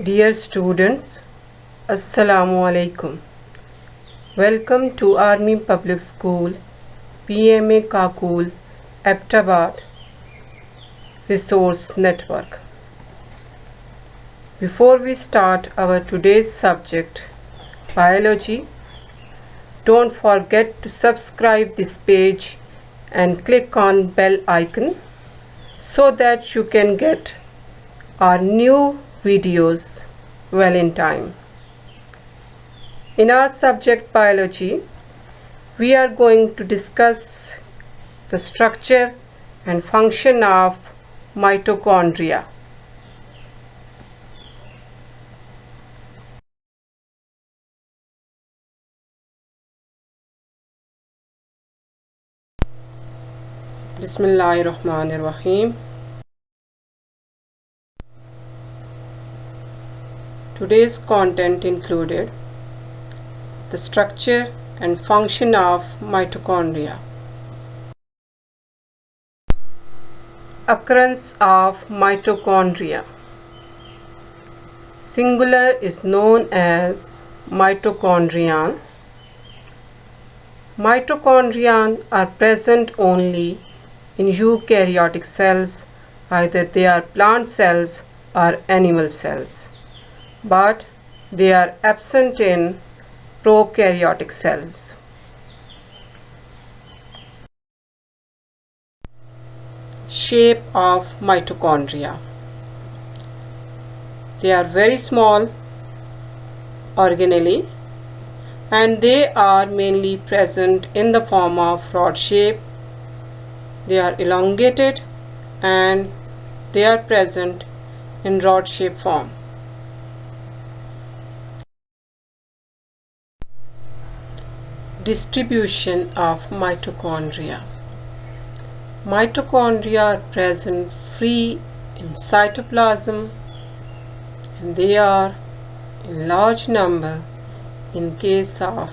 Dear students, Assalamu alaikum. Welcome to Army Public School, PMA Kakul, Aptabad Resource Network. Before we start our today's subject, biology, don't forget to subscribe this page and click on bell icon so that you can get our new videos well in time. In our subject biology, we are going to discuss the structure and function of mitochondria. Bismillahirrahmanirrahim. Today's content included the structure and function of mitochondria. Occurrence of mitochondria. Singular is known as mitochondrion. Mitochondria are present only in eukaryotic cells, either they are plant cells or animal cells, but they are absent in prokaryotic cells. Shape of mitochondria. They are very small organelle and they are mainly present in the form of rod shape. They are elongated and they are present in rod shape form. Distribution of mitochondria. Mitochondria are present free in cytoplasm and they are in large number in case of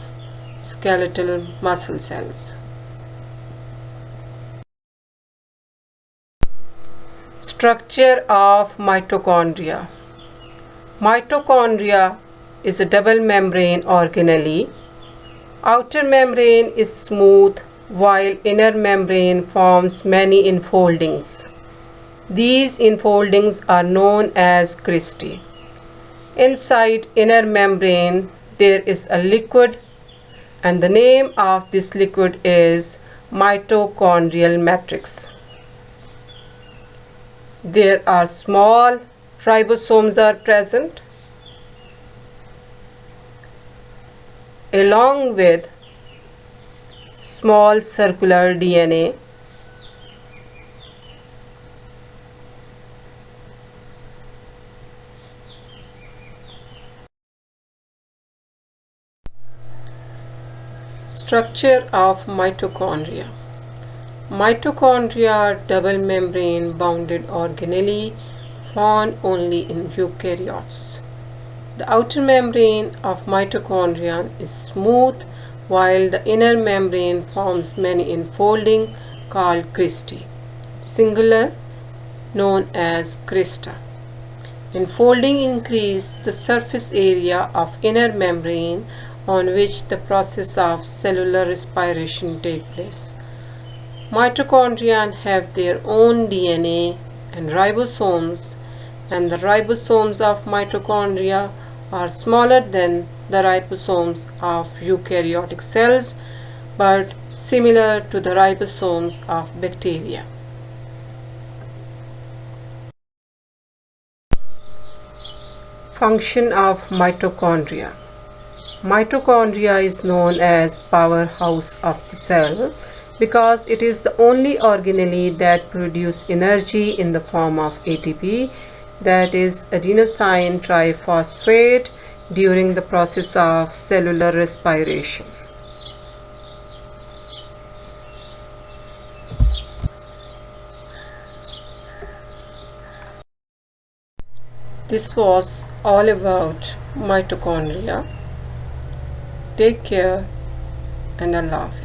skeletal muscle cells. Structure of mitochondria. Mitochondria is a double membrane organelle. Outer membrane is smooth while inner membrane forms many enfoldings. These enfoldings are known as cristae. Inside inner membrane there is a liquid and the name of this liquid is mitochondrial matrix. There are small ribosomes are present along with small circular DNA. Structure of mitochondria. Mitochondria are double membrane bounded organelle found only in eukaryotes. The outer membrane of mitochondria is smooth while the inner membrane forms many enfolding called cristae, singular known as crista. Enfolding increase the surface area of inner membrane on which the process of cellular respiration takes place. Mitochondria have their own DNA and ribosomes, and the ribosomes of mitochondria are smaller than the ribosomes of eukaryotic cells but similar to the ribosomes of bacteria. Function of mitochondria. Mitochondria is known as powerhouse of the cell because it is the only organelle that produces energy in the form of ATP, that is adenosine triphosphate, during the process of cellular respiration. This was all about mitochondria. Take care and Allah Hafiz.